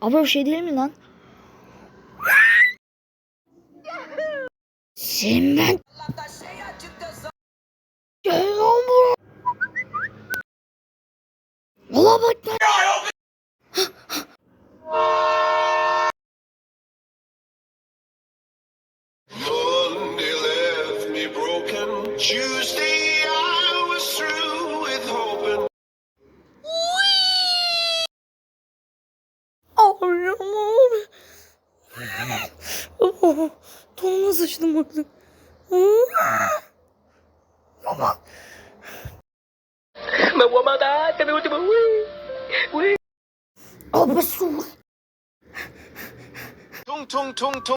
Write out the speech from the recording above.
Abi o şey değil mi lan? Senin ben... Gel lan buraya. Valla bak lan. Monday left me broken. Tuesday I was through with hoping. Allah'ım. Oh, tonuma sıçtım bakın. Baba. Abi sus. Tung tung tung tung.